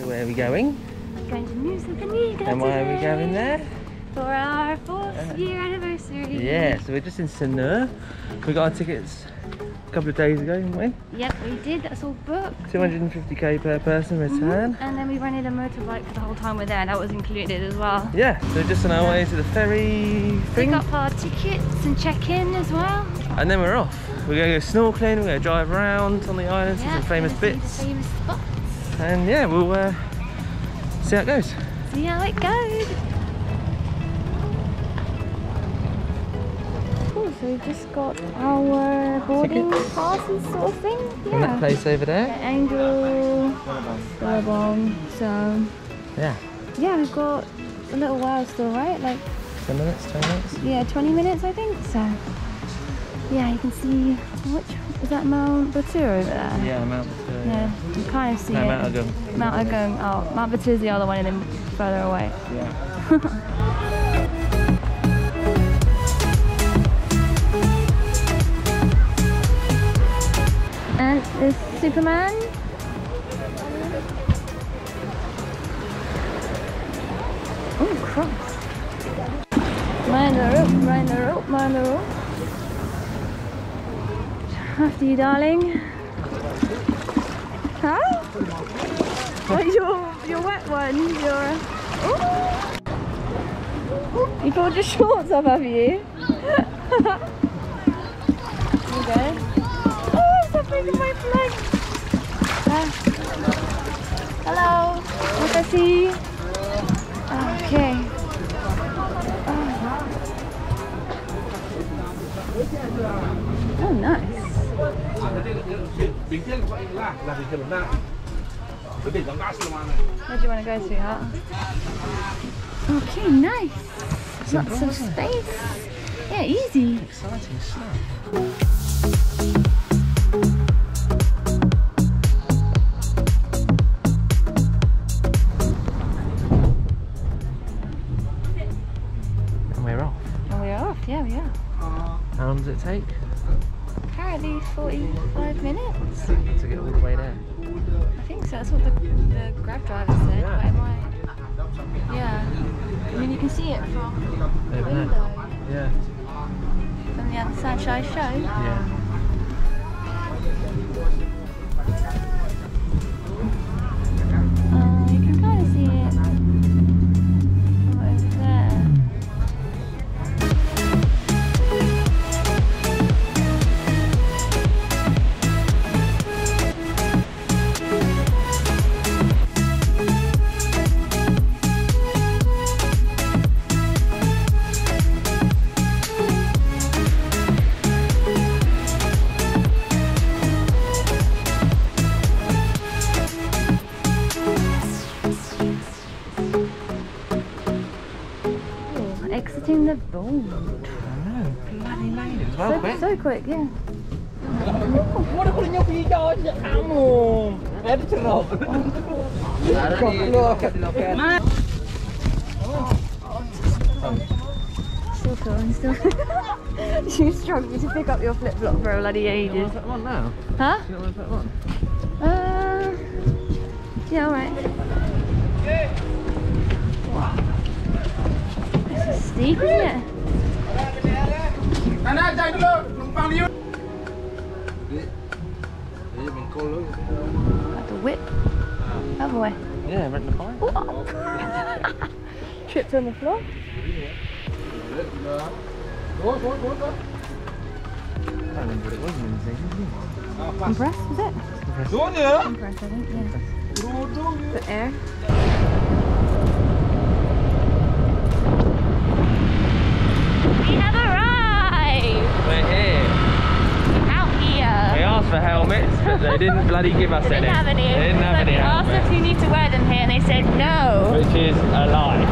So where are we going? We're going to Nusa Penida. And why are we going there? For our 4th year anniversary. Yeah, so we're just in Sanur. We got our tickets a couple of days ago, didn't we? Yep, we did. That's all booked. 250k per person return. And then we rented a motorbike for the whole time we're there, and that was included as well. Yeah, so just on our way to the ferry thing. Pick up our tickets and check in as well. And then we're off. We're going to go snorkeling, we're going to drive around on the island, see some famous bits. The famous spots. And yeah, we'll see how it goes. See how it goes. Cool, so we've just got our boarding passes sort of thing. Yeah. And that place over there. The Angel, Billabong. So yeah. Yeah, we've got a little while still, right? Like 10 minutes, 20 minutes? Yeah, 20 minutes I think. So yeah, you can see, which is that Mount Batu over there? Yeah, Mount Batu. Yeah, you kind of see it. Mount Agung. Mount Agung. Oh, Mount Batu is the other one and then further away. Yeah. And there's Superman. Oh, cross. Mind the rope, mind the rope, mind the rope. After you, darling. Huh? What, your wet one? You pulled your shorts off, have you? Okay. Oh, stop making my flag. Hello. Makasih. Okay. Oh, nice. Where do you want to go, sweetheart? Okay, nice. Lots of space. Yeah, easy. Exciting stuff. And we're off. And we're off, yeah, we are. How long does it take? Apparently 45 minutes. To get all the way there. I think so, that's what the Grab driver said. Yeah. But it might... Yeah. I mean, you can see it from the Over window. there. Yeah. From the other side. Shall I show? Yeah. You can kind of see it from over there. Exiting the boat. I know, bloody made it. Well quick. So quick, yeah. Still filming, still. You struggled to pick up your flip flop for bloody ages. You want to put one now? Huh? You don't want to put one? Yeah, alright. Wow. This is steep, isn't it? Got the whip. Other way. Yeah, rent the bike. Tripped on the floor. I don't remember what it was in the thing. Compress, was it? Compress, I think, yeah. The air. We have arrived! We're here. Out here. We asked for helmets, but they didn't bloody give us They any. didn't have any. They didn't have any We asked helmets. if you need to wear them here and they said no. Which is a lie. So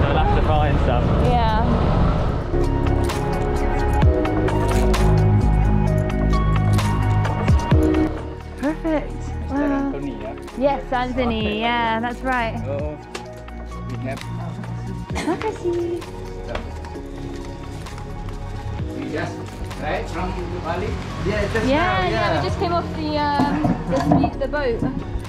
we'll have to find some. Yeah. Perfect. Wow. Yes, Anthony. Yeah, that's right. Makasih. Just right from Bali? Yeah, we just came off the boat.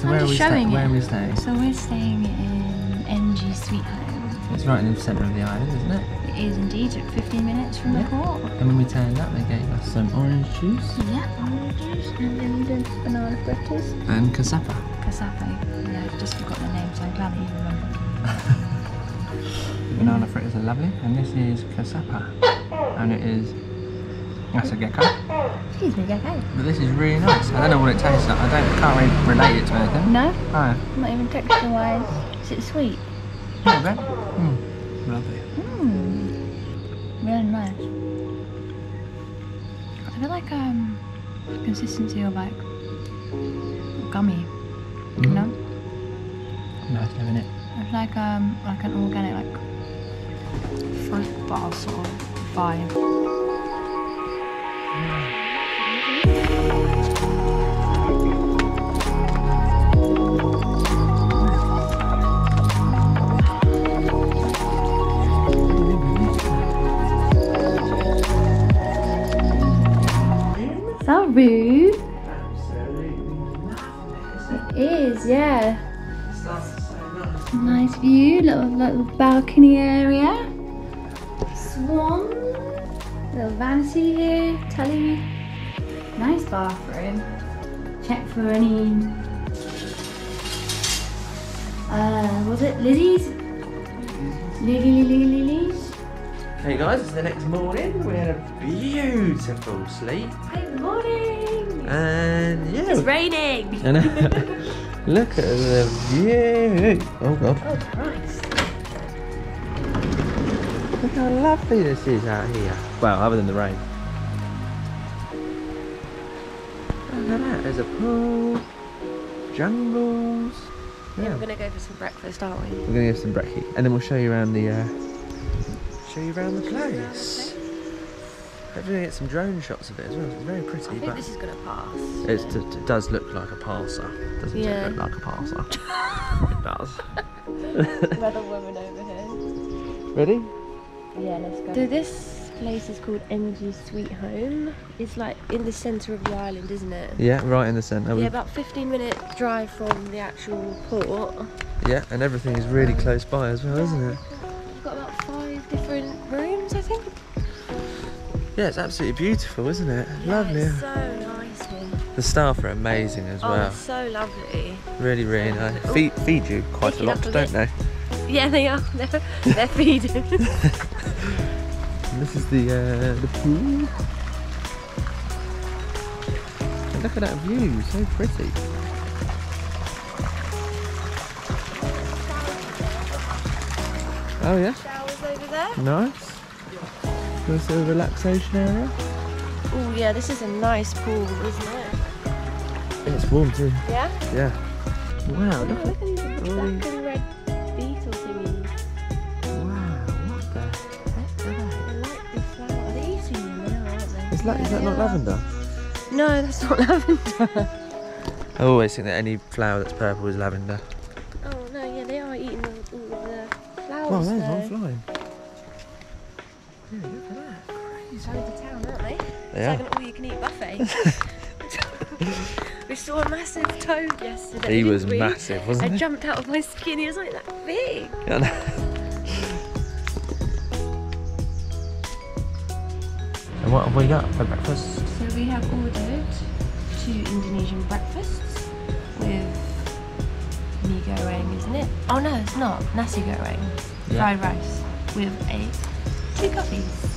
So where are we staying? Where are we staying? So we're staying in NG Sweet Home. It's right in the centre of the island, isn't it? It is indeed. Took 15 minutes from the port. And when we turned up, they gave us some orange juice. Yeah, orange juice and then the banana fritters. And cassava. Cassava. Yeah, I've just forgotten the name, so I'm glad that you remembered. The banana fritters are lovely, and this is cassava. And it is... That's a gecko. Excuse me, gecko. But this is really nice. I don't know what it tastes like. Can't really relate it to anything. No? No. Not even texture-wise. Is it sweet? A little bit. Lovely. Really nice. I feel like consistency of like gummy. You know? Nice, isn't it? It's like an organic like fruit bar sort of vibe. So rude. It is, yeah. Nice view, little balcony area. Swan. Little vanity here, telly. Nice bathroom. Check for any was it lilies? Lilies? Hey guys, it's the next morning. We had a beautiful sleep. Good morning! And yeah. It's raining! And look at the view. Oh god. Oh Christ. Look how lovely this is out here. Well, other than the rain. Look at that, there's a pool, jungles. Yeah, we're gonna go for some breakfast, aren't we? We're gonna get some brekkie, and then we'll show you around the place. Hopefully get some drone shots of it as well. It's very pretty. I think this is gonna pass. It does look like a parser. Doesn't it look like a parser? It does. Another woman over here. Ready? Yeah, let's go. So this place is called NG Sweet Home. It's like in the centre of the island, isn't it? Yeah, right in the centre. Yeah, about 15-minute drive from the actual port. Yeah, and everything is really close by as well, isn't it? We've got about 5 different rooms, I think. Yeah, it's absolutely beautiful, isn't it? Yeah, Lovely. It's so nice here. The staff are amazing as well. Oh, it's so lovely. Really, really nice. Feed you quite a lot, don't they? Yeah, they are. They're feeding. And this is the pool. And look at that view, so pretty. Oh yeah? Showers over there. Nice. Got a sort of relaxation area. Oh yeah, this is a nice pool, isn't it? And it's warm too. Yeah? Yeah. Wow, look Look at these all black these. and red beetle thingies. Wow, what the heck are they? I like the flower. Are they eating them now, aren't they? Is that not lavender? No, that's not lavender. I always think that any flower that's purple is lavender. Oh no, yeah, they are eating all of the flowers. Wow, there's though. one flying. Yeah, look at that. Crazy. Going to town, aren't they? They It's are. like an all-you-can-eat buffet. We saw a massive toad yesterday. He was didn't we? massive, wasn't I he? jumped out of my skin. He was like that big. Yeah, I know. And what have we got for breakfast? So we have ordered 2 Indonesian breakfasts with mee goreng, isn't it? Oh no, it's not. Nasi goreng. Yeah. Fried rice with 2 coffees.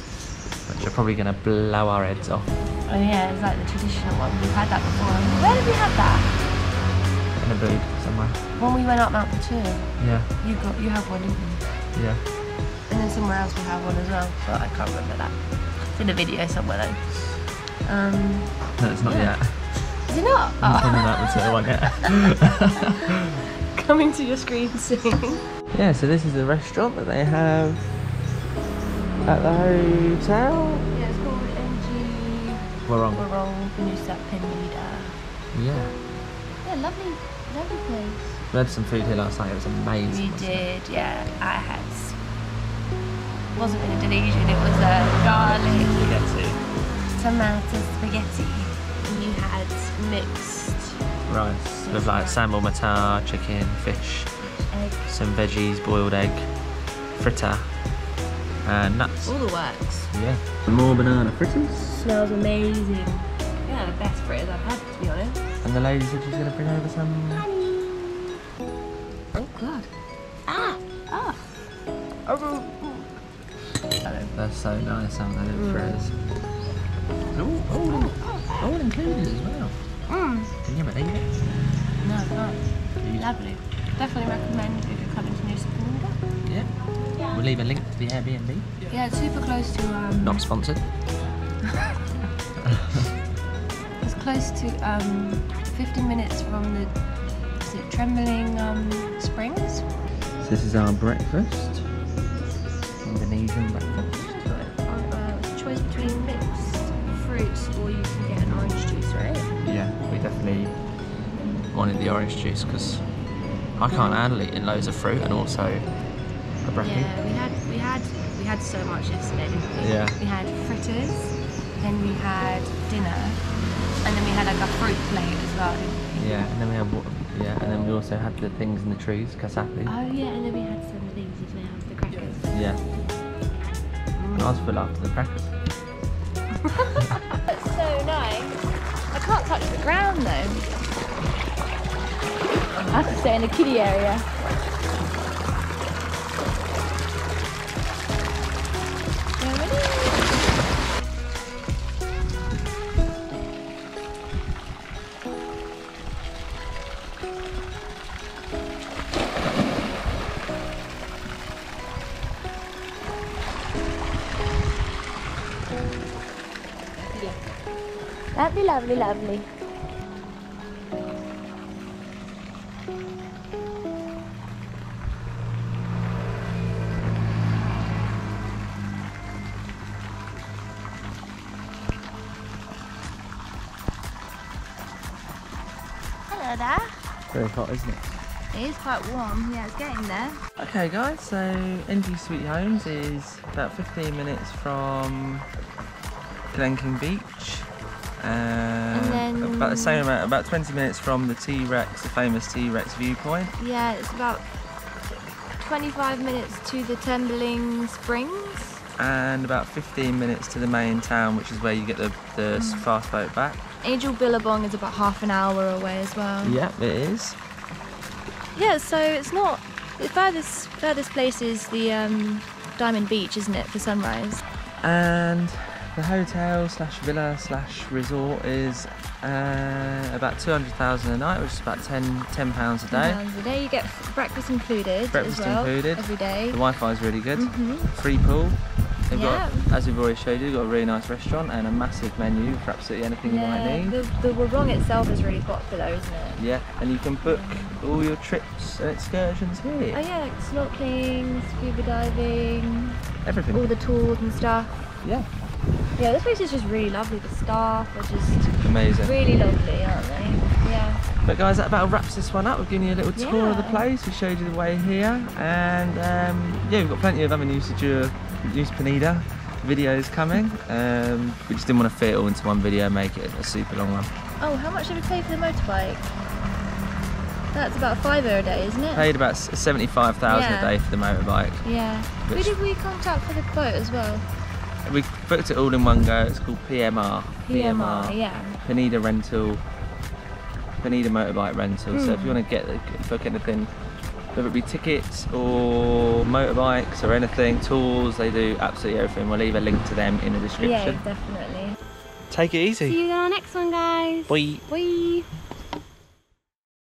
Which are probably going to blow our heads off. Oh yeah, it's like the traditional one. We've had that before. Where did we have that? In a booth somewhere. When we went up Mount Batur. Yeah. You have one, didn't you? Yeah. And then somewhere else we have one as well, but I can't remember that. It's in a video somewhere though. No, it's not yet. Is it not? I'm coming out the one yet. Coming to your screen soon. Yeah, so this is the restaurant that they have at the hotel. Yeah, it's called NG Warong. Nusa Penida. Yeah. Yeah, lovely place. We had some food here last night, it was amazing. We wasn't it? did, yeah. I had. It wasn't Indonesian, it was garlic, Spaghetti. tomato spaghetti. You had mixed rice with like sambal matar, chicken, fish, Egg. some veggies, boiled egg, fritter, and nuts. All the works. Yeah. More banana fritters. Smells amazing. Yeah, the best fritters I've had, to be honest. And the lady said she's going to bring over some. Oh god. Ah! Ah! They're so nice, aren't they, little fritters? Oh, all included as well. Can you believe it? No, I can't. Lovely. Definitely recommend if you're coming to Nusa Penida. Yeah. We'll leave a link to the Airbnb. Yeah, it's super close to Not sponsored. it's close to 15 minutes from the Trembling Springs. So this is our breakfast. Indonesian breakfast. It's a choice between mixed fruits or you can get an orange juice, right? Yeah, we definitely wanted the orange juice because I can't handle eating loads of fruit and also a brekkie. Yeah, we had so much yesterday, didn't we? Yeah. We had fritters, then we had dinner, and then we had like a fruit plate as well, didn't we? Yeah, and then we had and then we also had the things in the trees, kasapi. Oh yeah, and then we had some of these as well, the crackers. Yeah. And I was full after the crackers. That's so nice. I can't touch the ground though. I have to stay in the kiddie area. That'd be lovely, lovely. Hello there. Very hot, isn't it? It is quite warm. Yeah, it's getting there. Okay guys, so NG Sweet Homes is about 15 minutes from Glenking Beach. And then about the same amount, about 20 minutes from the T-Rex, the famous T-Rex viewpoint. Yeah, it's about 25 minutes to the Trembling Springs. And about 15 minutes to the main town, which is where you get the fast boat back. Angel Billabong is about half an hour away as well. Yeah, it is. Yeah, so it's not the furthest place is the Diamond Beach, isn't it, for sunrise? And the hotel slash villa slash resort is about 200,000 a night, which is about £10 a day. £10 a day. You get breakfast included. Breakfast as well, included every day. The Wi-Fi is really good. Free pool. They've Yeah. got, as we've already showed you, got a really nice restaurant and a massive menu for absolutely anything you might need. The Wurrung itself is really popular, isn't it? Yeah, and you can book all your trips and excursions Oh here. yeah, like snorkeling, scuba diving, Everything. all the tools and stuff. Yeah. Yeah, this place is just really lovely. The staff are just Amazing. really lovely, aren't they? Yeah. But guys, that about wraps this one up. We've given you a little tour of the Yeah. place. We showed you the way here, and yeah, we've got plenty of other Nusa Penida videos coming. We just didn't want to fit it all into one video and make it a super long one. Oh, how much did we pay for the motorbike? That's about £5 a day, isn't it? Paid about 75,000 Yeah. a day for the motorbike. Yeah. Who Which- did we contact for the boat as well? We booked it all in one go. It's called PMR. yeah. Penida rental. Penida motorbike rental. So if you want to book anything, whether it be tickets or motorbikes or anything, tools, they do absolutely everything. We'll leave a link to them in the description. Yeah, definitely. Take it easy. See you on our next one, guys. Bye. Bye.